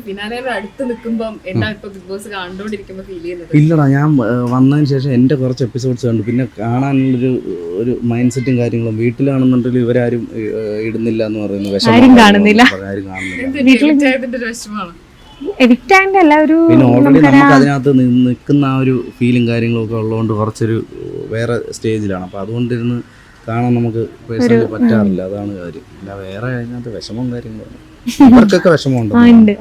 ഫിനാലയുടെ അടുത്ത് നിൽക്കുമ്പോൾ എന്താ ഇപ്പൊ ബിഗ് ബോസ് കണ്ടോണ്ടിരിക്കുമ്പോൾ ഫീൽ ചെയ്യുന്നത്? ഇല്ലടാ, ഞാൻ വന്നതിന് ശേഷം എൻ്റെ കുറച്ച് എപ്പിസോഡ്സ് കണ്ടു. പിന്നെ കാണാനുള്ളൊരു മൈൻഡ് സെറ്റും കാര്യങ്ങളും. വീട്ടിലാണെന്നുണ്ടെങ്കിൽ ഇവരാരും ഇടുന്നില്ല എന്ന് പറയുന്നു. ആരും കാണുന്നില്ല. പിന്നെ ഓൾറെഡി നമുക്ക് അതിനകത്ത് നിൽക്കുന്ന ആ ഒരു ഫീലും കാര്യങ്ങളും ഒക്കെ ഉള്ളതുകൊണ്ട് കുറച്ചൊരു വേറെ സ്റ്റേജിലാണ്. അപ്പോൾ അതുകൊണ്ടിരുന്ന് കാണാൻ നമുക്ക് പേഴ്സണലി പറ്റാറില്ല. അതാണ് കാര്യം. അല്ല വേറെ അതിനകത്ത് വിഷമവും കാര്യങ്ങളും ഇവർക്കൊക്കെ വിഷമമുണ്ട്.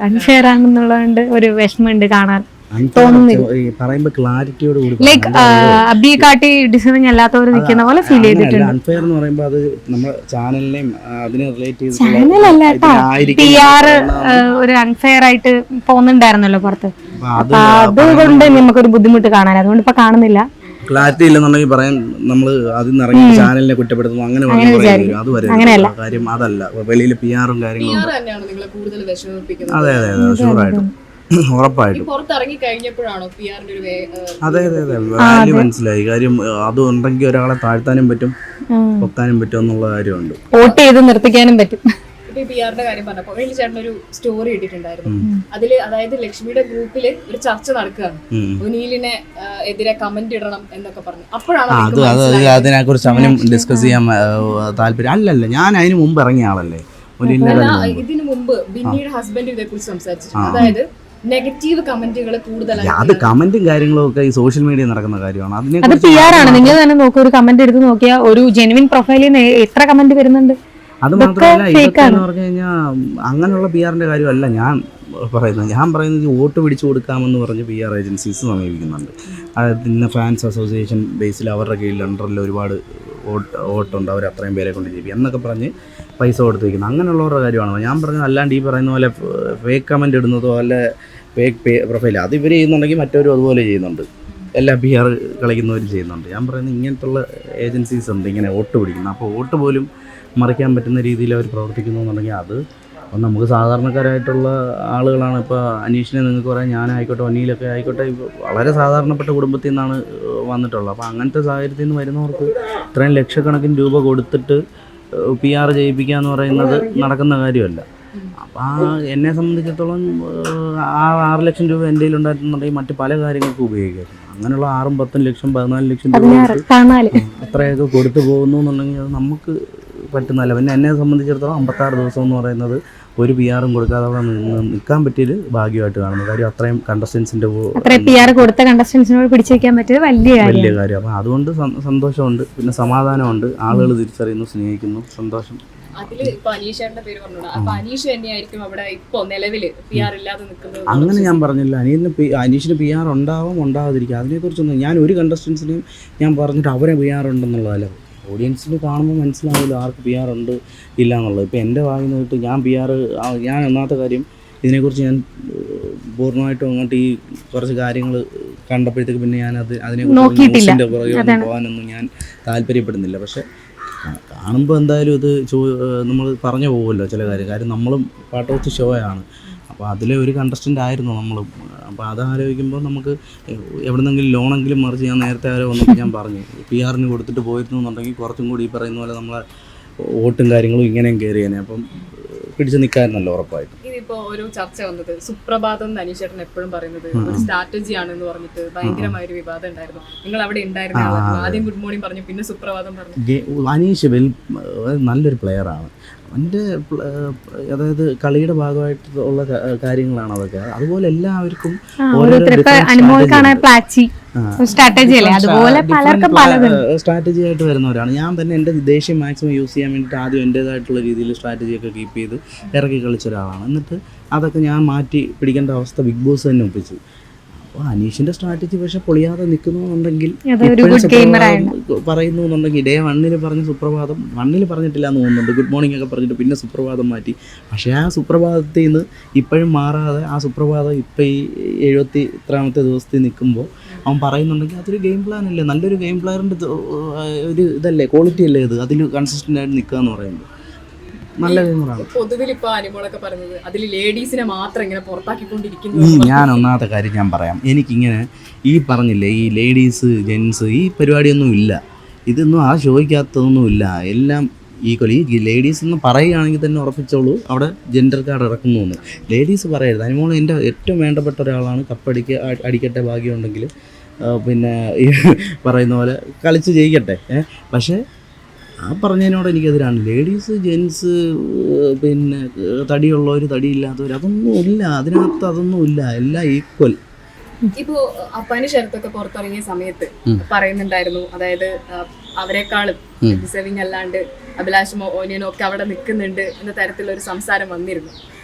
അൺഫെയർ ആണെന്നുള്ളതുകൊണ്ട് ഒരു വിഷമമുണ്ട് കാണാൻ. പറയുമ്പോ ക്ലാരിറ്റിയോട് കൂടി ലൈക്ക് അബിയെ കാട്ടി ഡിസൈനിങ് അല്ലാത്തവർ നിൽക്കുന്ന പോലെ ഫീൽ ചെയ്തിട്ടുണ്ട്. അൺഫെയർ എന്ന് പറയുമ്പോൾ അത് നമ്മുടെ ചാനലിനെയും അതിനെ റിലേറ്റ് ചെയ്ത് ചാനലല്ല കേട്ടോ, PR ഒരു അൺഫെയർ ആയിട്ട് പോകുന്നുണ്ടായിരുന്നല്ലോ പുറത്ത്. അപ്പൊ അതുകൊണ്ട് നമുക്കൊരു ബുദ്ധിമുട്ട് കാണാൻ, അതുകൊണ്ട് ഇപ്പൊ കാണുന്നില്ല. ക്ലാരിറ്റി ഇല്ലെന്നുണ്ടെങ്കിൽ പറയാൻ നമ്മൾ അതിൽ നിന്ന് ഇറങ്ങി ചാനലിനെ കുറ്റപ്പെടുത്തുന്നു അങ്ങനെ അത് വരും. കാര്യം അതല്ല, വെളിയിൽ PR-ഉം കാര്യങ്ങളും. അതെ അതെ അതെ, ഷുവറായിട്ടും ഉറപ്പായിട്ടും. അതെ അതെ അതെ, വാല്യൂ മനസ്സിലായി. കാര്യം അത് ഉണ്ടെങ്കിൽ ഒരാളെ താഴ്ത്താനും പറ്റും, പൊക്കാനും പറ്റും എന്നുള്ള കാര്യമുണ്ട്. വോട്ട് ചെയ്ത് നിർത്തിക്കാനും പറ്റും. കാര്യം പറഞ്ഞപ്പോ ചേട്ടൻ ഒരു സ്റ്റോറി ഇട്ടിട്ടുണ്ടായിരുന്നു. അതില് അതായത് ലക്ഷ്മിയുടെ ഗ്രൂപ്പില് ഒരു ചർച്ച നടക്കുകയാണ്, ഒനീലിനെ എതിരെ കമന്റ് ഇടണം എന്നൊക്കെ പറഞ്ഞു. അപ്പോഴാണ് അതിനെ കുറിച്ച് അവനും ഡിസ്കസ് ചെയ്യാൻ താല്പര്യം. അല്ലല്ല, ഞാൻ അതിന് മുമ്പ് ഇറങ്ങിയ ആളല്ലേ. ഇതിനു മുമ്പ് ബിന്നിയുടെ ഹസ്ബൻഡ് ഇതേ കുറിച്ച് സംസാരിച്ചിട്ടുണ്ട്. അതായത് നെഗറ്റീവ് കമന്റുകൾ കൂടുതലാണ്. അത് കമന്റും കാര്യങ്ങളും ഒക്കെ ഈ സോഷ്യൽ മീഡിയ നടക്കുന്ന കാര്യമാണ്. അത് PR ആണ്. നിങ്ങൾ തന്നെ നോക്കുക, ഒരു കമന്റ് എടുത്ത് നോക്കിയാൽ ഒരു ജെനുവിൻ പ്രൊഫൈലിൽ നിന്ന് എത്ര കമന്റ് വരുന്നുണ്ട്. അത് മാത്രമല്ല, ഇതൊക്കെ എന്ന് പറഞ്ഞു കഴിഞ്ഞാൽ അങ്ങനെയുള്ള PR-ന്റെ കാര്യമല്ല ഞാൻ പറയുന്നത് വോട്ട് പിടിച്ചു കൊടുക്കാമെന്ന് പറഞ്ഞ് PR ഏജൻസീസ് സമീപിക്കുന്നുണ്ട്. അതായത് ഇന്ന് ഫാൻസ് അസോസിയേഷൻ ബേസിൽ അവരുടെ കീഴിൽ അണ്ടറിൽ ഒരുപാട് വോട്ടുണ്ട്, അവർ അത്രയും പേരെ കൊണ്ട് ചെയ്യും എന്നൊക്കെ പറഞ്ഞ് പൈസ കൊടുത്ത് വയ്ക്കുന്നത്. അങ്ങനെയുള്ളവരുടെ കാര്യമാണ് ഞാൻ പറഞ്ഞത്. അല്ലാണ്ട് ഈ പറയുന്ന പോലെ ഫേക്ക് കമൻ്റ് ഇടുന്നതോ അല്ല ഫേക്ക് പ്രൊഫൈൽ അത് ഇവർ ചെയ്യുന്നുണ്ടെങ്കിൽ മറ്റവരും അതുപോലെ ചെയ്യുന്നുണ്ട്. എല്ലാ PR കളിക്കുന്നവരും ചെയ്യുന്നുണ്ട്. ഞാൻ പറയുന്നത് ഇങ്ങനത്തുള്ള ഏജൻസീസ് ഉണ്ട് ഇങ്ങനെ വോട്ട് പിടിക്കുന്നത്. അപ്പോൾ വോട്ട് പോലും മറിക്കാൻ പറ്റുന്ന രീതിയിൽ അവർ പ്രവർത്തിക്കുന്നു എന്നുണ്ടെങ്കിൽ അത് നമുക്ക് സാധാരണക്കാരായിട്ടുള്ള ആളുകളാണ്. ഇപ്പോൾ അനീഷിനെ നിങ്ങൾക്ക് പറയാം, ഞാനായിക്കോട്ടെ ഒന്നിയിലൊക്കെ ആയിക്കോട്ടെ, വളരെ സാധാരണപ്പെട്ട കുടുംബത്തിൽ നിന്നാണ് വന്നിട്ടുള്ളത്. അപ്പോൾ അങ്ങനത്തെ സാഹചര്യത്തിൽ നിന്ന് വരുന്നവർക്ക് ഇത്രയും ലക്ഷക്കണക്കിന് രൂപ കൊടുത്തിട്ട് PR ചെയ്യിപ്പിക്കുക എന്ന് പറയുന്നത് നടക്കുന്ന കാര്യമല്ല. അപ്പോൾ എന്നെ സംബന്ധിച്ചിടത്തോളം ആ 6 ലക്ഷം രൂപ എൻ്റെ കയ്യിൽ ഉണ്ടായിട്ടുണ്ടെങ്കിൽ മറ്റ് പല കാര്യങ്ങൾക്കും ഉപയോഗിക്കാം. അങ്ങനെയുള്ള 6, 10 ലക്ഷം 14 ലക്ഷം രൂപ അത്രയൊക്കെ കൊടുത്തു പോകുന്നു എന്നുണ്ടെങ്കിൽ അത് നമുക്ക് പറ്റുന്നതല്ല. പിന്നെ എന്നെ സംബന്ധിച്ചിടത്തോളം 56 ദിവസം എന്ന് പറയുന്നത് ഒരു PR-ഉം കൊടുക്കാതെ അവിടെ നിൽക്കാൻ പറ്റിയത് ഭാഗ്യമായിട്ട് കാണുന്നു. കാര്യം അത്രയും കണ്ടസ്റ്റൻസിന്റെ പിടിച്ചു വെക്കാൻ പറ്റിയത് വലിയ കാര്യം. അപ്പം അതുകൊണ്ട് സന്തോഷമുണ്ട്, പിന്നെ സമാധാനമുണ്ട്. ആളുകൾ തിരിച്ചറിയുന്നു, സ്നേഹിക്കുന്നു, സന്തോഷം. അങ്ങനെ ഞാൻ പറഞ്ഞില്ല. അനീഷിന് PR ഉണ്ടാവും ഉണ്ടാവാതിരിക്കും, അതിനെക്കുറിച്ചൊന്നും ഞാൻ ഒരു കണ്ടസ്റ്റൻസിനെയും ഞാൻ പറഞ്ഞിട്ട് അവരെ PR ഉണ്ടെന്നുള്ളതല്ല. ഓഡിയൻസിന് കാണുമ്പോൾ മനസ്സിലാവില്ല ആർക്ക് PR ഉണ്ട് ഇല്ല എന്നുള്ളത്. ഇപ്പോൾ എൻ്റെ വായിൽ നിന്നിട്ട് ഞാൻ ഒന്നാമത്തെ കാര്യം ഇതിനെക്കുറിച്ച് ഞാൻ പൂർണ്ണമായിട്ടും അങ്ങോട്ട് ഈ കുറച്ച് കാര്യങ്ങൾ കണ്ടപ്പോഴത്തേക്ക് പിന്നെ ഞാൻ അതിനെക്കുറിച്ച് ന്യൂസിൻ്റെ പുറകെ പോകാനൊന്നും ഞാൻ താല്പര്യപ്പെടുന്നില്ല. പക്ഷേ കാണുമ്പോൾ എന്തായാലും ഇത് നമ്മൾ പറഞ്ഞു പോകുമല്ലോ ചില കാര്യം നമ്മളും പാട്ട് വെച്ച് ഷോയാണ്. അപ്പോൾ അതിലെ ഒരു കണ്ടസ്റ്റൻ്റ് ആയിരുന്നു നമ്മളും. അപ്പോൾ അത് ആലോചിക്കുമ്പോൾ നമുക്ക് എവിടെന്നെങ്കിലും ലോണെങ്കിലും മറിച്ച് ഞാൻ നേരത്തെ വന്നപ്പോൾ ഞാൻ പറഞ്ഞു PR-ന് കൊടുത്തിട്ട് പോയിരുന്നു എന്നുണ്ടെങ്കിൽ കുറച്ചും കൂടി ഈ പറയുന്ന പോലെ നമ്മളെ വോട്ടും കാര്യങ്ങളും ഇങ്ങനെയും കയറിയേനെ. അപ്പം പിടിച്ചു നിൽക്കാറുണ്ടല്ലോ ഉറപ്പായിട്ടും. ഇതിപ്പോ ഒരു ചർച്ച വന്നത് സുപ്രഭാതം അനീഷേട്ടൻ എപ്പോഴും പറയുന്നത് ഒരു സ്ട്രാറ്റജി ആണെന്ന് പറഞ്ഞിട്ട് ഭയങ്കരമായ ഒരു വിവാദം ഉണ്ടായിരുന്നു. നിങ്ങൾ അവിടെ ഉണ്ടായിരുന്ന ആദ്യം ഗുഡ് മോർണിംഗ് പറഞ്ഞു, പിന്നെ സുപ്രഭാതം പറഞ്ഞു. അനീഷ് നല്ലൊരു പ്ലെയറാണ്. അവൻ്റെ അതായത് കളിയുടെ ഭാഗമായിട്ടുള്ള കാര്യങ്ങളാണ് അതൊക്കെ. അതുപോലെ എല്ലാവർക്കും സ്ട്രാറ്റജി ആയിട്ട് വരുന്നവരാണ്. ഞാൻ തന്നെ എൻ്റെ ദേഷ്യം മാക്സിമം യൂസ് ചെയ്യാൻ വേണ്ടിയിട്ട് ആദ്യം എൻ്റേതായിട്ടുള്ള രീതിയിൽ സ്ട്രാറ്റജിയൊക്കെ കീപ്പ് ചെയ്ത് ഇറക്കി കളിച്ച ഒരാളാണ്. എന്നിട്ട് അതൊക്കെ ഞാൻ മാറ്റി പിടിക്കേണ്ട അവസ്ഥ ബിഗ് ബോസ് തന്നെ ഒപ്പിച്ചു. അപ്പോൾ അനീഷിൻ്റെ സ്ട്രാറ്റജി പക്ഷെ പൊളിയാതെ നിൽക്കുന്നുണ്ടെങ്കിൽ പറയുന്നു എന്നുണ്ടെങ്കിൽ ഡേ 1 പറഞ്ഞ സുപ്രഭാതം 1 പറഞ്ഞിട്ടില്ല എന്ന് തോന്നുന്നുണ്ട്. ഗുഡ് മോർണിംഗ് ഒക്കെ പറഞ്ഞിട്ട് പിന്നെ സുപ്രഭാതം മാറ്റി. പക്ഷേ ആ സുപ്രഭാതത്തിൽ നിന്ന് ഇപ്പോഴും മാറാതെ ആ സുപ്രഭാതം ഇപ്പം ഈ 70 ദിവസത്തിൽ നിൽക്കുമ്പോൾ അവൻ പറയുന്നുണ്ടെങ്കിൽ അതൊരു ഗെയിം പ്ലാൻ അല്ലേ, നല്ലൊരു ഗെയിം പ്ലെയറിൻ്റെ ഒരു ഇതല്ലേ, ക്വാളിറ്റി അല്ലേ ഇത്. അതിൽ കൺസിസ്റ്റൻ്റ് ആയിട്ട് നിൽക്കുക എന്ന് പറയുമ്പോൾ നല്ല ഗെയിമറാണ്. പൊതുവിൽ ഇപ്പോൾ അനുമോളൊക്കെ പറയുന്നത് അതിൽ ലേഡീസിനെ മാത്രം ഇങ്ങനെ പുറത്താക്കിക്കൊണ്ടിരിക്കുന്നു. ഞാൻ ഒന്നാമത്തെ കാര്യം ഞാൻ പറയാം, എനിക്കിങ്ങനെ ഈ പറഞ്ഞില്ലേ ഈ ലേഡീസ് ജെൻസ് ഈ പരിപാടിയൊന്നും ഇല്ല. ഇതൊന്നും ആ ഷോയ്ക്കകത്തൊന്നും ഇല്ല. എല്ലാം ഈക്വലി. ഈ ലേഡീസ് എന്ന് പറയുകയാണെങ്കിൽ തന്നെ ഉറപ്പിച്ചോളൂ അവിടെ ജെൻഡർ കാർഡ് ഇറക്കുന്നു എന്ന്. ലേഡീസ് പറയരുത്. അതിനോട് എൻ്റെ ഏറ്റവും വേണ്ടപ്പെട്ട ഒരാളാണ്. അടിക്കട്ടെ ഭാഗ്യമുണ്ടെങ്കിൽ, പിന്നെ ഈ പറയുന്ന പോലെ കളിച്ച് ജയിക്കട്ടെ. പക്ഷേ ആ പറഞ്ഞതിനോട് എനിക്കെതിരാണ്. ലേഡീസ്, ജെൻസ്, പിന്നെ തടിയുള്ളവർ, തടിയില്ലാത്തവർ, അതൊന്നും ഇല്ല അതിനകത്ത്. അതൊന്നും ഇല്ല, എല്ലാം ഈക്വൽ. ഇപ്പോ അപ്പാനി ശരത്തൊക്കെ പുറത്തിറങ്ങിയ സമയത്ത് പറയുന്നുണ്ടായിരുന്നു, അതായത് അവരെക്കാളും ഡിസേർവിംഗ് അല്ലാണ്ട് അഭിലാഷമോ ഓനിയനോ ഒക്കെ അവിടെ നിൽക്കുന്നുണ്ട് എന്ന തരത്തിലൊരു സംസാരം വന്നിരുന്നു.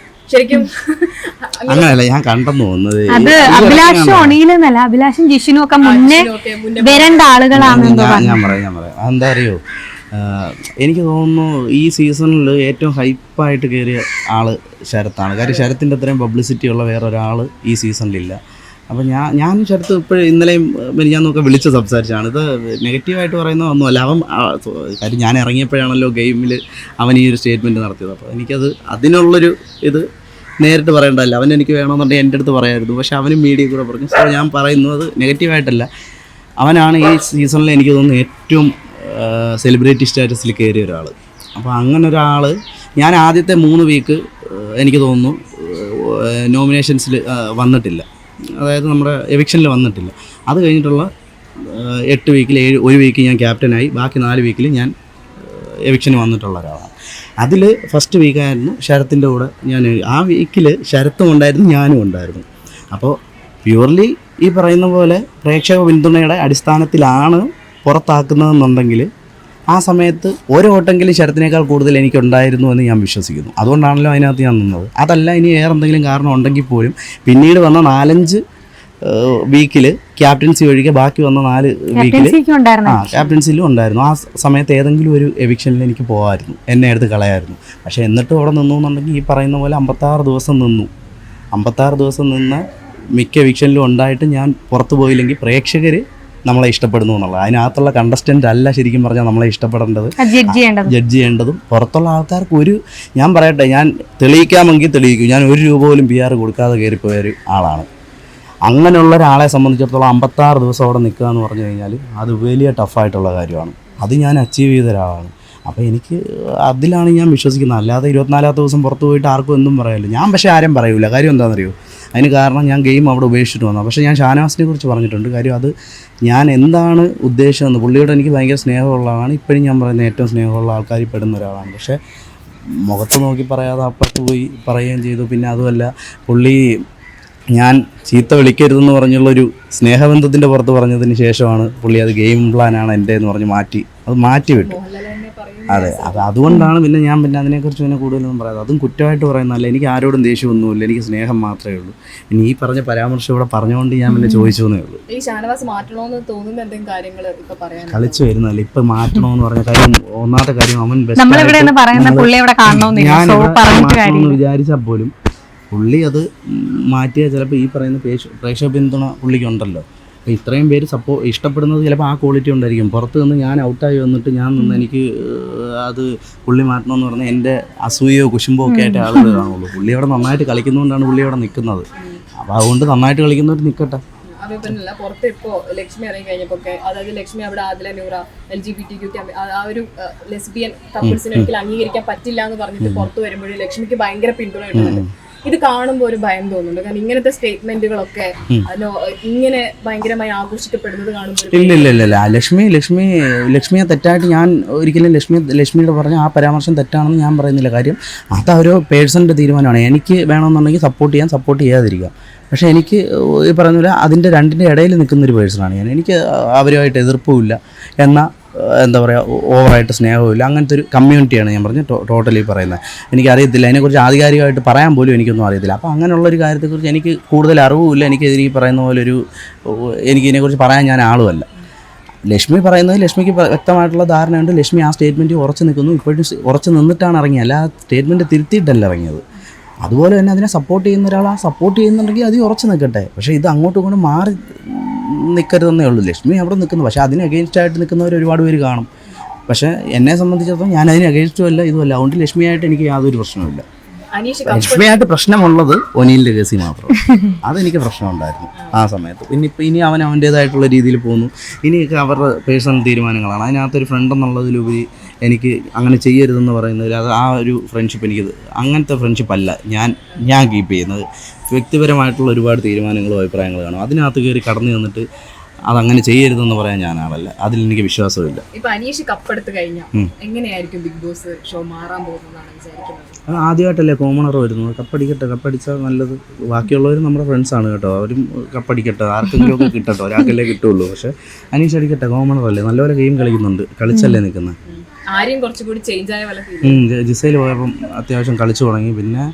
ശരിക്കും അങ്ങനെയല്ല ഞാൻ കണ്ടെന്ന് തോന്നുന്നത്. അത് അഭിലാഷും ഒണിയിലെന്നല്ല, അഭിലാഷും ജിഷിനും ഒക്കെ മുന്നേ വരേണ്ട ആളുകളാണെന്ന് ഞാൻ പറയാം. അതെന്താ അറിയോ, എനിക്ക് തോന്നുന്നു ഈ സീസണിൽ ഏറ്റവും ഹൈപ്പായിട്ട് കയറിയ ആള് ശരത്താണ്. കാര്യം ശരത്തിൻ്റെ അത്രയും പബ്ലിസിറ്റി ഉള്ള വേറൊരാൾ ഈ സീസണിലില്ല. അപ്പം ഞാൻ ശരത്ത് ഇപ്പോഴും ഇന്നലെയും ഞാൻ നോക്കാൻ വിളിച്ച് സംസാരിച്ചാണ്. ഇത് നെഗറ്റീവായിട്ട് പറയുന്ന ഒന്നുമല്ല. കാര്യം ഞാൻ ഇറങ്ങിയപ്പോഴാണല്ലോ ഗെയിമിൽ അവൻ ഈ ഒരു സ്റ്റേറ്റ്മെൻറ്റ് നടത്തിയത്. അപ്പോൾ എനിക്കത് അതിനുള്ളൊരു ഇത് നേരിട്ട് പറയേണ്ടതല്ല. അവൻ എനിക്ക് വേണമെന്നുണ്ടെങ്കിൽ എൻ്റെ അടുത്ത് പറയാമായിരുന്നു. പക്ഷെ അവനും മീഡിയ കൂടെ പറഞ്ഞു. സോ ഞാൻ പറയുന്നത് നെഗറ്റീവായിട്ടല്ല, അവനാണ് ഈ സീസണിൽ എനിക്ക് തോന്നുന്നു ഏറ്റവും സെലിബ്രിറ്റി സ്റ്റാറ്റസിൽ കയറിയ ഒരാൾ. അപ്പോൾ അങ്ങനെ ഒരാൾ ഞാൻ ആദ്യത്തെ 3 വീക്ക് എനിക്ക് തോന്നുന്നു നോമിനേഷൻസിൽ വന്നിട്ടില്ല, അതായത് നമ്മുടെ എവിക്ഷനിൽ വന്നിട്ടില്ല. അത് കഴിഞ്ഞിട്ടുള്ള 8 വീക്കിൽ 1 വീക്ക് ഞാൻ ക്യാപ്റ്റനായി, ബാക്കി 4 വീക്കിൽ ഞാൻ എവിക്ഷന് വന്നിട്ടുള്ള ഒരാളാണ്. അതിൽ ഫസ്റ്റ് വീക്കായിരുന്നു ശരത്തിൻ്റെ കൂടെ ഞാൻ. ആ വീക്കിൽ ശരത്തും ഉണ്ടായിരുന്നു, ഞാനും ഉണ്ടായിരുന്നു. അപ്പോൾ പ്യൂർലി ഈ പറയുന്ന പോലെ പ്രേക്ഷക പിന്തുണയുടെ അടിസ്ഥാനത്തിലാണ് പുറത്താക്കുന്നതെന്നുണ്ടെങ്കിൽ ആ സമയത്ത് ഓരോ വോട്ടെങ്കിലും ശരത്തിനേക്കാൾ കൂടുതൽ എനിക്കുണ്ടായിരുന്നു എന്ന് ഞാൻ വിശ്വസിക്കുന്നു. അതുകൊണ്ടാണല്ലോ അതിനകത്ത് ഞാൻ നിന്നത്. അതല്ല ഇനി വേറെ എന്തെങ്കിലും കാരണം ഉണ്ടെങ്കിൽ പോലും പിന്നീട് വന്ന 4-5 വീക്കിൽ ക്യാപ്റ്റൻസി ഒഴികെ ബാക്കി വന്ന 4 വീക്കിൽ ക്യാപ്റ്റൻസിലും ഉണ്ടായിരുന്നു. ആ സമയത്ത് ഏതെങ്കിലും ഒരു എവിക്ഷനിൽ എനിക്ക് പോകാമായിരുന്നു, എന്നെ എടുത്ത് കളയായിരുന്നു. പക്ഷേ എന്നിട്ടും അവിടെ നിന്നു എന്നുണ്ടെങ്കിൽ ഈ പറയുന്ന പോലെ 56 ദിവസം നിന്നു. 56 ദിവസം നിന്ന് മിക്ക എവിക്ഷനിലും ഉണ്ടായിട്ട് ഞാൻ പുറത്തു പോയില്ലെങ്കിൽ പ്രേക്ഷകർ നമ്മളെ ഇഷ്ടപ്പെടുന്നു എന്നുള്ളത്. അതിനകത്തുള്ള കണ്ടസ്റ്റൻ്റ് അല്ല ശരിക്കും പറഞ്ഞാൽ നമ്മളെ ഇഷ്ടപ്പെടേണ്ടത്, ജഡ്ജ് ചെയ്യേണ്ടതും. പുറത്തുള്ള ആൾക്കാർക്ക് ഞാൻ പറയട്ടെ, ഞാൻ തെളിയിക്കാമെങ്കിൽ തെളിയിക്കും. ഞാൻ 1 രൂപ പോലും PR കൊടുക്കാതെ കയറിപ്പോയ ഒരു ആളാണ്. അങ്ങനെയുള്ള ഒരാളെ സംബന്ധിച്ചിടത്തോളം 56 ദിവസം അവിടെ നിൽക്കുക എന്ന് പറഞ്ഞു കഴിഞ്ഞാൽ അത് വലിയ ടഫായിട്ടുള്ള കാര്യമാണ്. അത് ഞാൻ അച്ചീവ് ചെയ്ത ഒരാളാണ്. അപ്പോൾ എനിക്ക് അതിലാണ് ഞാൻ വിശ്വസിക്കുന്നത്. അല്ലാതെ 24ാമത്തെ ദിവസം പുറത്ത് പോയിട്ട് ആർക്കും എന്തും പറയാമല്ലോ. ഞാൻ പക്ഷേ ആരും പറയൂല. കാര്യം എന്താണെന്നറിയോ, അതിന് കാരണം ഞാൻ ഗെയിം അവിടെ ഉപേക്ഷിച്ചിട്ട് വന്നു. പക്ഷേ ഞാൻ ഷാനവാസിനെ കുറിച്ച് പറഞ്ഞിട്ടുണ്ട്. കാര്യം അത് ഞാൻ എന്താണ് ഉദ്ദേശിച്ചതെന്ന്, പുള്ളിയോട് എനിക്ക് ഭയങ്കര സ്നേഹമുള്ള ആളാണ്. ഇപ്പോഴും ഞാൻ പറയുന്ന ഏറ്റവും സ്നേഹമുള്ള ആൾക്കാരിൽ പെടുന്ന ഒരാളാണ്. പക്ഷേ മുഖത്ത് നോക്കി പറയാതെ അപ്പുറത്ത് പോയി പറയുകയും ചെയ്തു. പിന്നെ അതുമല്ല, പുള്ളി ഞാൻ ചീത്ത വിളിക്കരുതെന്ന് പറഞ്ഞുള്ളൊരു സ്നേഹബന്ധത്തിൻ്റെ പുറത്ത് പറഞ്ഞതിന് ശേഷമാണ് പുള്ളി അത് ഗെയിം പ്ലാനാണ് എൻ്റെ എന്ന് പറഞ്ഞ് മാറ്റി വിട്ടു. അതെ, അതുകൊണ്ടാണ് പിന്നെ ഞാൻ അതിനെക്കുറിച്ച് പിന്നെ കൂടുതലൊന്നും പറയാതെ. അതും കുറ്റമായിട്ട് പറയുന്നതല്ല. എനിക്ക് ആരോടും ദേഷ്യമൊന്നുമില്ല, എനിക്ക് സ്നേഹം മാത്രമേ ഉള്ളൂ. പിന്നെ ഈ പറഞ്ഞ പരാമർശം ഇവിടെ പറഞ്ഞുകൊണ്ട് ഞാൻ പിന്നെ ചോദിച്ചു എന്നേ ഉള്ളൂ. ഈ ഷാനവാസ് മാറ്റണമെന്ന് തോന്നുന്ന എന്തെങ്കിലും കാര്യങ്ങൾ ഇപ്പൊ പറയാൻ കളിച്ചു വരുന്നതല്ല. ഇപ്പൊ മാറ്റണമെന്ന് പറഞ്ഞ കാര്യം, ഒന്നാമത്തെ കാര്യം അവൻ ഞാൻ വിചാരിച്ചാൽ പോലും പുള്ളി അത് മാറ്റിയാൽ ചിലപ്പോൾ ഈ പറയുന്ന പ്രേക്ഷക പിന്തുണ പുള്ളിക്കുണ്ടല്ലോ. അപ്പോൾ ഇത്രയും പേര് ഇഷ്ടപ്പെടുന്നത് ചിലപ്പോൾ ആ ക്വാളിറ്റി ഉണ്ടായിരിക്കും. പുറത്ത് നിന്ന് ഞാൻ ഔട്ടായി വന്നിട്ട് ഞാൻ നിന്ന് എനിക്ക് അത് പുള്ളി മാറ്റണമെന്ന് പറഞ്ഞാൽ എൻ്റെ അസൂയോ കുശുമ്പോ ഒക്കെ ആയിട്ട് ആളുകൾ കാണുള്ളൂ. പുള്ളി അവിടെ നന്നായിട്ട് കളിക്കുന്നതുകൊണ്ടാണ് പുള്ളി അവിടെ നിൽക്കുന്നത്. അപ്പോൾ അതുകൊണ്ട് നന്നായിട്ട് കളിക്കുന്നവർ നിൽക്കട്ടെ. അതേപോലെയല്ല, പുറത്ത് ഇപ്പോൾ ലക്ഷ്മി ഇറങ്ങി കഴിഞ്ഞപ്പോൾ, അതായത് ലക്ഷ്മി അവിടെ ആദില നൂറ LGBTQ ആ ഒരു ലെസ്ബിയൻ കപ്പിൾസിനെ ഒരിക്കലും അംഗീകരിക്കാൻ പറ്റില്ല എന്ന് പറഞ്ഞിട്ട് പുറത്ത് വരുമ്പോഴും ലക്ഷ്മിക്ക് ഭയങ്കര പിന്തുണ കിട്ടുന്നുണ്ട്. ഇത് കാണുമ്പോൾ ഒരു ഭയം തോന്നുന്നുണ്ട്. കാരണം ഇങ്ങനത്തെ സ്റ്റേറ്റ്മെന്റുകളൊക്കെ ഇങ്ങനെ ഭയങ്കരമായി ആഘോഷിക്കപ്പെടുന്നത് കാണുമ്പോൾ ഇല്ല ലക്ഷ്മിയെ തെറ്റായിട്ട് ഞാൻ ഒരിക്കലും ലക്ഷ്മിയുടെ പറഞ്ഞ ആ പരാമർശം തെറ്റാണെന്ന് ഞാൻ പറയുന്നില്ല. കാര്യം അത് ഒരു പേഴ്സണിൻ്റെ തീരുമാനമാണ്. എനിക്ക് വേണമെന്നുണ്ടെങ്കിൽ സപ്പോർട്ട് ചെയ്യാതിരിക്കാം. പക്ഷേ എനിക്ക് ഈ പറയുന്ന പോലെ അതിൻ്റെ രണ്ടിൻ്റെ ഇടയിൽ നിൽക്കുന്നൊരു പേഴ്സണാണ് ഞാൻ. എനിക്ക് അവരുമായിട്ട് എതിർപ്പുമില്ല, എന്നാൽ എന്താ പറയുക ഓവറായിട്ട് സ്നേഹവുമില്ല. അങ്ങനത്തെ ഒരു കമ്മ്യൂണിറ്റിയാണ് ഞാൻ പറഞ്ഞത് ടോട്ടലി പറയുന്നത്. എനിക്കറിയത്തില്ല, അതിനെക്കുറിച്ച് ആധികാരികമായിട്ട് പറയാൻ പോലും എനിക്കൊന്നും അറിയത്തില്ല. അപ്പോൾ അങ്ങനെയുള്ളൊരു കാര്യത്തെക്കുറിച്ച് എനിക്ക് കൂടുതൽ അറിവുമില്ല. എനിക്കെതിരെ ഈ പറയുന്ന പോലെ എനിക്കിതിനെക്കുറിച്ച് പറയാൻ ഞാൻ ആളുമല്ല. ലക്ഷ്മി പറയുന്നത് ലക്ഷ്മിക്ക് വ്യക്തമായിട്ടുള്ള ധാരണയുണ്ട്. ലക്ഷ്മി ആ സ്റ്റേറ്റ്മെൻറ്റ് ഉറച്ചു നിൽക്കുന്നു. ഇപ്പോഴും ഉറച്ചു നിന്നിട്ടാണ് ഇറങ്ങിയത്, അല്ല ആ സ്റ്റേറ്റ്മെൻറ്റ് തിരുത്തിയിട്ടല്ല ഇറങ്ങിയത്. അതുപോലെ തന്നെ അതിനെ സപ്പോർട്ട് ചെയ്യുന്ന ഒരാൾ ആ സപ്പോർട്ട് ചെയ്യുന്നുണ്ടെങ്കിൽ അത് ഉറച്ചു നിൽക്കട്ടെ. പക്ഷേ ഇത് അങ്ങോട്ടും ഇങ്ങോട്ടും മാറി നിൽക്കരുതെന്നേ ഉള്ളൂ. ലക്ഷ്മി അവിടെ നിൽക്കുന്നു, പക്ഷേ അതിന് അഗെയിൻസ്റ്റായിട്ട് നിൽക്കുന്നവർ ഒരുപാട് പേര് കാണും. പക്ഷേ എന്നെ സംബന്ധിച്ചിടത്തോളം ഞാൻ അതിന് അഗെയിൻസ്റ്റുമല്ല, ഇതുമല്ല. അതുകൊണ്ട് ലക്ഷ്മിയായിട്ട് എനിക്ക് യാതൊരു പ്രശ്നമില്ല. ലക്ഷ്മിയായിട്ട് പ്രശ്നമുള്ളത് ഒനീലിൻ്റെ കേസിൽ മാത്രം. അതെനിക്ക് പ്രശ്നമുണ്ടായിരുന്നു ആ സമയത്ത്. പിന്നെ ഇനി അവൻ്റേതായിട്ടുള്ള രീതിയിൽ പോകുന്നു. ഇനിയൊക്കെ അവരുടെ പേഴ്സണൽ തീരുമാനങ്ങളാണ്. അതിനകത്തൊരു ഫ്രണ്ട് എന്നുള്ളതിലുപരി എനിക്ക് അങ്ങനെ ചെയ്യരുതെന്ന് പറയുന്നതിൽ അത് ആ ഒരു ഫ്രണ്ട്ഷിപ്പ് എനിക്കത് അങ്ങനത്തെ ഫ്രണ്ട്ഷിപ്പ് അല്ല ഞാൻ കീപ്പ് ചെയ്യുന്നത്. വ്യക്തിപരമായിട്ടുള്ള ഒരുപാട് തീരുമാനങ്ങളും അഭിപ്രായങ്ങളും കാണും. അതിനകത്ത് കയറി കടന്നു നിന്നിട്ട് അതങ്ങനെ ചെയ്യരുതെന്ന് പറയാൻ ഞാനാണല്ല, അതിൽ എനിക്ക് വിശ്വാസമില്ല. ഇപ്പൊ അനീഷ് കപ്പെടുത്ത് കഴിഞ്ഞാൽ എങ്ങനെയായിരിക്കും ബിഗ് ബോസ് ഷോ മാറാൻ പോകുന്നതാണ് വിചാരിക്കുന്നത്? ആദ്യമായിട്ടല്ലേ കോമണർ വരുന്നത്. കപ്പടിച്ചാൽ നല്ലത്. ബാക്കിയുള്ളവരും നമ്മുടെ ഫ്രണ്ട്സാണ് കേട്ടോ, അവരും കപ്പടിക്കട്ടെ, ആർക്കെങ്കിലും ഒക്കെ കിട്ടട്ടെ, ഒരാൾക്കല്ലേ കിട്ടുള്ളൂ. പക്ഷെ അനീഷ് അടിക്കട്ടെ, കോമണർ അല്ലേ, നല്ലപോലെ ഗെയിം കളിക്കുന്നുണ്ട്, കളിച്ചല്ലേ നിൽക്കുന്നത്. ആരെയും കുറച്ചുകൂടി ചേഞ്ച് ആയ പോലെ ജിസയിൽ പോയപ്പം അത്യാവശ്യം കളിച്ചു തുടങ്ങി. പിന്നെ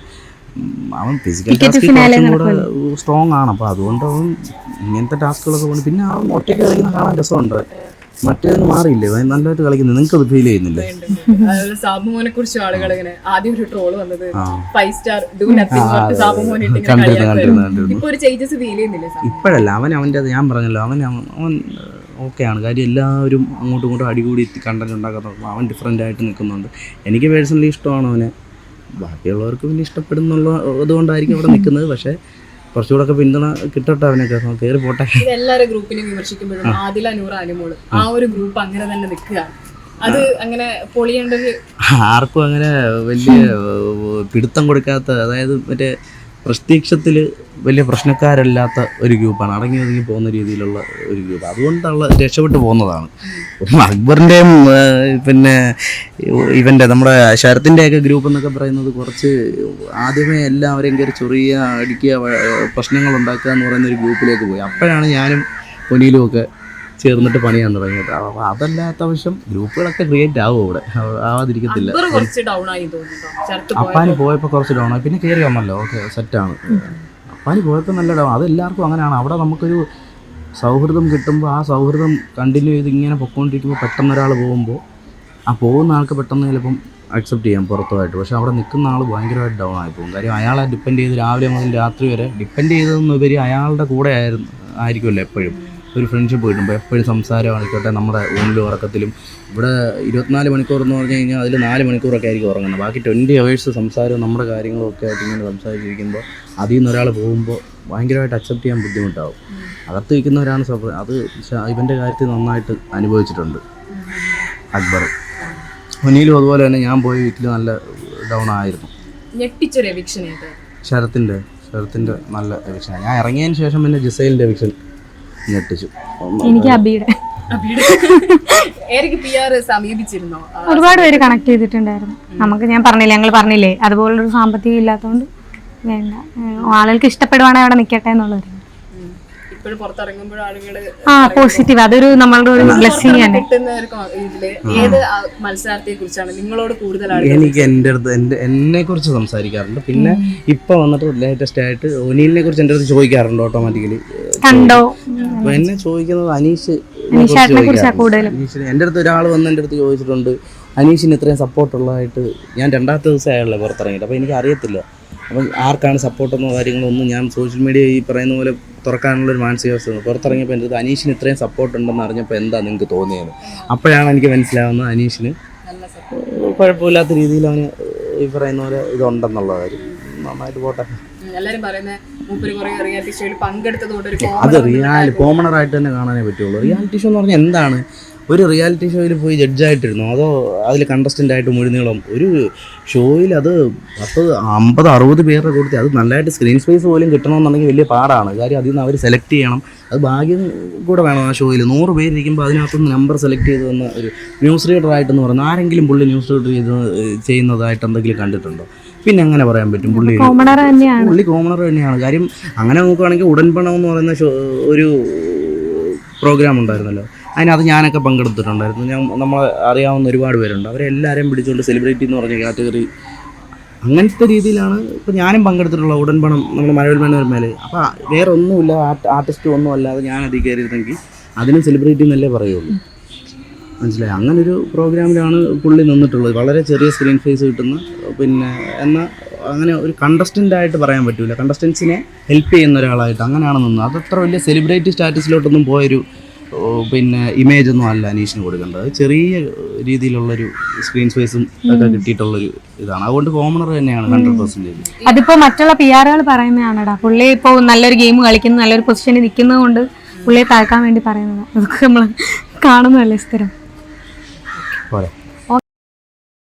അവൻ ഫിസിക്കൽ ടാസ്കിൽ കുറച്ചും കൂടെ സ്ട്രോങ് ആണ്. അപ്പോൾ അതുകൊണ്ട് അവൻ ഇങ്ങനത്തെ ടാസ്കുകളൊക്കെ കൊണ്ട് പിന്നെ അവൻ ഒറ്റയ്ക്ക് കളിക്കുന്ന കാണാൻ രസമുണ്ട്. മറ്റേതൊന്നും മാറിയില്ലേ, നല്ലതായിട്ട് കളിക്കുന്നത്. നിങ്ങൾക്ക് അത് ഫീൽ ചെയ്യുന്നില്ലേ? സാബുമോനെ കുറിച്ച് ആളുകൾ ഇങ്ങനെ ആദ്യം ഒരു ട്രോള് വന്നത് 5 സ്റ്റാർ ഡു നത്തിങ് സാബുമോനെ ഇപ്പൊ ഒരു ചേഞ്ചസ് ഫീൽ ചെയ്യുന്നില്ലേ? ഇപ്പോഴല്ല, അവൻ്റെ അത് ഞാൻ പറഞ്ഞല്ലോ, അവൻ ഓക്കെയാണ്. കാര്യം എല്ലാവരും അങ്ങോട്ടും ഇങ്ങോട്ടും അടികൂടി കണ്ടന്റ് ഉണ്ടാക്കാൻ അവൻ ഡിഫറെൻ്റ് ആയിട്ട് നിൽക്കുന്നുണ്ട്. എനിക്ക് പേഴ്സണലി ഇഷ്ടമാണ് അവനെ. ബാക്കിയുള്ളവർക്ക് പിന്നെ ഇഷ്ടപ്പെടുന്നുള്ള അതുകൊണ്ടായിരിക്കും അവിടെ നിൽക്കുന്നത്. പക്ഷേ കുറച്ചുകൂടെ ഒക്കെ പിന്തുണ കിട്ടട്ടെ, അവനൊക്കെ കയറി പോട്ടെ. എല്ലാവരും ഗ്രൂപ്പിനെ വിമർശിക്കുമ്പോഴും ആദില, നൂറ, അനുമോള് ആ ഒരു ഗ്രൂപ്പ് അങ്ങനെ തന്നെ നിൽക്കുകയാണ്. അത് അങ്ങനെ പൊളിയേണ്ടത് ആർക്കും അങ്ങനെ വലിയ പിടുത്തം കൊടുക്കാത്ത, അതായത് മറ്റേ പ്രത്യക്ഷത്തിൽ വലിയ പ്രശ്നക്കാരല്ലാത്ത ഒരു ഗ്രൂപ്പാണ്, അടങ്ങി ഒതുങ്ങി പോകുന്ന രീതിയിലുള്ള ഒരു ഗ്രൂപ്പ്. അതുകൊണ്ടുള്ള രക്ഷപ്പെട്ടു പോകുന്നതാണ്. അക്ബറിൻ്റെയും പിന്നെ ഇവൻ്റെ നമ്മുടെ ശരത്തിൻ്റെയൊക്കെ ഗ്രൂപ്പ് എന്നൊക്കെ പറയുന്നത് കുറച്ച് ആദ്യമേ എല്ലാവരെയും കയറി ചൊറിയുക, അടിക്കുക, പ്രശ്നങ്ങൾ ഉണ്ടാക്കുക എന്ന് പറയുന്ന ഒരു ഗ്രൂപ്പിലേക്ക് പോയി. അപ്പോഴാണ് ഞാനും പൊന്നിയിലും ഒക്കെ ചേർന്നിട്ട് പണിയാൻ തുടങ്ങിയത്. അപ്പോൾ അതല്ലാത്ത ആവശ്യം ഗ്രൂപ്പുകളൊക്കെ ക്രിയേറ്റ് ആവും ഇവിടെ, ആവാതിരിക്കത്തില്ല. അപ്പാനി പോയപ്പോൾ കുറച്ച് ഡൗൺ ആയി, പിന്നെ കയറി വന്നല്ലോ, ഓക്കെ സെറ്റാണ്. അപ്പാനി പോയപ്പോൾ നല്ല ഡൗൺ, അതെല്ലാവർക്കും അങ്ങനെയാണ്. അവിടെ നമുക്കൊരു സൗഹൃദം കിട്ടുമ്പോൾ ആ സൗഹൃദം കണ്ടിന്യൂ ചെയ്ത് ഇങ്ങനെ പൊയ്ക്കൊണ്ടിരിക്കുമ്പോൾ പെട്ടെന്ന് ഒരാൾ പോകുമ്പോൾ ആ പോകുന്ന ആൾക്ക് പെട്ടെന്ന് ചിലപ്പം അക്സെപ്റ്റ് ചെയ്യാം പുറത്തുമായിട്ട്. പക്ഷേ അവിടെ നിൽക്കുന്ന ആൾ ഭയങ്കരമായിട്ട് ഡൗൺ ആയി പോകും. കാര്യം അയാളെ ഡിപ്പെൻഡ് ചെയ്ത് രാവിലെ മുതൽ രാത്രി വരെ ഡിപ്പെൻഡ് ചെയ്തതെന്നുപരി അയാളുടെ കൂടെ ആയിരിക്കുമല്ലോ എപ്പോഴും. ഒരു ഫ്രണ്ട്ഷിപ്പ് കിട്ടുമ്പോൾ എപ്പോഴും സംസാരമായിക്കോട്ടെ, നമ്മുടെ ഊണിലും ഉറക്കത്തിലും. ഇവിടെ 24 മണിക്കൂർ എന്ന് പറഞ്ഞു കഴിഞ്ഞാൽ അതിൽ 4 മണിക്കൂറൊക്കെ ആയിരിക്കും ഉറങ്ങുന്നത്. ബാക്കി 20 hours സംസാരവും നമ്മുടെ കാര്യങ്ങളും ഒക്കെ ആയിട്ട് ഇങ്ങനെ സംസാരിച്ചിരിക്കുമ്പോൾ അതിൽ നിന്ന് ഒരാൾ പോകുമ്പോൾ ഭയങ്കരമായിട്ട് അക്സെപ്റ്റ് ചെയ്യാൻ ബുദ്ധിമുട്ടാവും. അകത്ത് നിൽക്കുന്നവരാണ് അത് ഇവൻ്റെ കാര്യത്തിൽ നന്നായിട്ട് അനുഭവിച്ചിട്ടുണ്ട് അക്ബർ. മുന്നിലും അതുപോലെ തന്നെ ഞാൻ പോയ വീട്ടിൽ നല്ല ഡൗൺ ആയിരുന്നു. ഞെട്ടിച്ചൊരു എവിക്ഷൻ ശരത്തിൻ്റെ നല്ല എവിക്ഷൻ. ഞാൻ ഇറങ്ങിയതിന് ശേഷം പിന്നെ ജിസൈലിൻ്റെ എവിക്ഷൻ ഞെട്ടിച്ചു. എനിക്ക് അബിയുടെ സമീപിച്ചിരുന്നോ? ഒരുപാട് പേര് കണക്ട് ചെയ്തിട്ടുണ്ടായിരുന്നു. നമുക്ക് ഞാൻ പറഞ്ഞില്ലേ അതുപോലൊരു സാമ്പത്തികം ഇല്ലാത്തതുകൊണ്ട് വേണ്ട, ആളുകൾക്ക് ഇഷ്ടപ്പെടുവാണെങ്കിൽ അവിടെ നിൽക്കട്ടെ എന്നുള്ളത്. പോസിറ്റീവ്, അതൊരു നമ്മളുടെ ഒരു ബ്ലെസ്സിങ് തന്നെ. എനിക്ക് എന്നെ കുറിച്ച് സംസാരിക്കാറുണ്ട്. പിന്നെ ഇപ്പൊ വന്നിട്ട് ലേറ്റസ്റ്റ് ആയിട്ട് ഒനീലിനെ കുറിച്ച് എൻ്റെ അടുത്ത് ചോദിക്കാറുണ്ട് ഓട്ടോമാറ്റിക്കലി. കണ്ടോ എന്നെ ചോദിക്കുന്നത് അനീഷിനെ എൻ്റെ അടുത്ത് ഒരാൾ വന്ന് എൻ്റെ അടുത്ത് ചോദിച്ചിട്ടുണ്ട്, അനീഷിന് ഇത്രയും സപ്പോർട്ടുള്ളതായിട്ട്. ഞാൻ 2ാമത്തെ ദിവസം ആയല്ലേ പുറത്തിറങ്ങിയിട്ട്, അപ്പോൾ എനിക്ക് അറിയത്തില്ല അപ്പം ആർക്കാണ് സപ്പോർട്ടെന്നോ കാര്യങ്ങളൊന്നും. ഞാൻ സോഷ്യൽ മീഡിയ ഈ പറയുന്ന പോലെ തുറക്കാനുള്ളൊരു മാനസികാവസ്ഥ. പുറത്തിറങ്ങിയപ്പോൾ എൻ്റെ അടുത്ത് അനീഷിന് ഇത്രയും സപ്പോർട്ട് ഉണ്ടെന്ന് അറിഞ്ഞപ്പോൾ എന്താ നിങ്ങൾക്ക് തോന്നിയത്? അപ്പോഴാണ് എനിക്ക് മനസ്സിലാവുന്നത് അനീഷിന് കുഴപ്പമില്ലാത്ത രീതിയിൽ അവന് ഈ പറയുന്ന പോലെ ഇതുണ്ടെന്നുള്ള കാര്യം. നന്നായിട്ട് പോട്ടെ. അത് കോമണറായിട്ട് തന്നെ കാണാനേ പറ്റുള്ളൂ. റിയാലിറ്റി ഷോ എന്ന് പറഞ്ഞാൽ എന്താണ്? ഒരു റിയാലിറ്റി ഷോയിൽ പോയി ജഡ്ജായിട്ടിരുന്നു, അതോ അതിൽ കണ്ടസ്റ്റൻ്റായിട്ട് മുഴുനീളം ഒരു ഷോയിൽ അത് 50-60 പേരുടെ കൊടുത്ത് അത് നല്ലതായിട്ട് സ്ക്രീൻ സ്പേസ് പോലും കിട്ടണമെന്നുണ്ടെങ്കിൽ വലിയ പാടാണ്. കാര്യം അതിൽ നിന്ന് അവർ സെലക്ട് ചെയ്യണം, അത് ഭാഗ്യം കൂടെ വേണം. ആ ഷോയിൽ 100 പേരിരിക്കുമ്പോൾ അതിനകത്തുനിന്ന് നമ്പർ സെലക്ട് ചെയ്ത് തന്ന ഒരു ന്യൂസ് റീഡറായിട്ടെന്ന് പറയുന്നത് ആരെങ്കിലും പുള്ളി ന്യൂസ് റീഡർ ചെയ്യുന്നതായിട്ട് എന്തെങ്കിലും കണ്ടിട്ടുണ്ടോ? പിന്നെ അങ്ങനെ പറയാൻ പറ്റും പുള്ളി കോമണർ തന്നെയാണ്. കാര്യം അങ്ങനെ നോക്കുകയാണെങ്കിൽ ഉടൻപണം എന്ന് പറയുന്ന ഒരു പ്രോഗ്രാം ഉണ്ടായിരുന്നല്ലോ, അതിനകത്ത് ഞാനൊക്കെ പങ്കെടുത്തിട്ടുണ്ടായിരുന്നു. നമ്മളെ അറിയാവുന്ന ഒരുപാട് പേരുണ്ട്. അവരെല്ലാവരെയും പിടിച്ചുകൊണ്ട് സെലിബ്രിറ്റി എന്ന് പറഞ്ഞ കാറ്റഗറി അങ്ങനത്തെ രീതിയിലാണ് ഇപ്പോൾ ഞാനും പങ്കെടുത്തിട്ടുള്ള ഉടൻപണം നമ്മുടെ മനോരമയിൽ. അപ്പോൾ വേറെ ഒന്നുമില്ല, ആർട്ടിസ്റ്റ് ഒന്നും അല്ലാതെ ഞാൻ അതിൽ കയറിയിരുന്നെങ്കിൽ അതിനും സെലിബ്രിറ്റി എന്നല്ലേ പറയുള്ളൂ. മനസ്സിലായി? അങ്ങനൊരു പ്രോഗ്രാമിലാണ് പുള്ളി നിന്നിട്ടുള്ളത്. വളരെ ചെറിയ സ്ക്രീൻ ഫേസ് കിട്ടുന്ന, പിന്നെ എന്നാൽ അങ്ങനെ ഒരു കണ്ടസ്റ്റൻ്റായിട്ട് പറയാൻ പറ്റില്ല, കണ്ടസ്റ്റൻസിനെ ഹെൽപ്പ് ചെയ്യുന്ന ഒരാളായിട്ട് അങ്ങനെയാണ് നിന്നത്. അതത്ര വലിയ സെലിബ്രിറ്റി സ്റ്റാറ്റസിലോട്ടൊന്നും പോയൊരു പിന്നെ ഇമേജ് ഒന്നും അല്ല അനീഷിന് കൊടുക്കേണ്ടത്. ചെറിയ രീതിയിലുള്ളൊരു സ്ക്രീൻ സ്പേസും ഒക്കെ കിട്ടിയിട്ടുള്ളൊരു ഇതാണ്. അതുകൊണ്ട് കോമണർ തന്നെയാണ് 100%. അതിപ്പോ മറ്റുള്ള PR പറയുന്നതാണടാ, പുള്ളി ഇപ്പോ നല്ലൊരു ഗെയിം കളിക്കുന്നു, നല്ലൊരു പൊസിഷനിൽ നിൽക്കുന്നത് കൊണ്ട് പുള്ളിയെ താഴ്ക്കാൻ വേണ്ടി പറയുന്നത്. അതൊക്കെ നമ്മൾ കാണുന്നതല്ലേ സ്ഥിരം.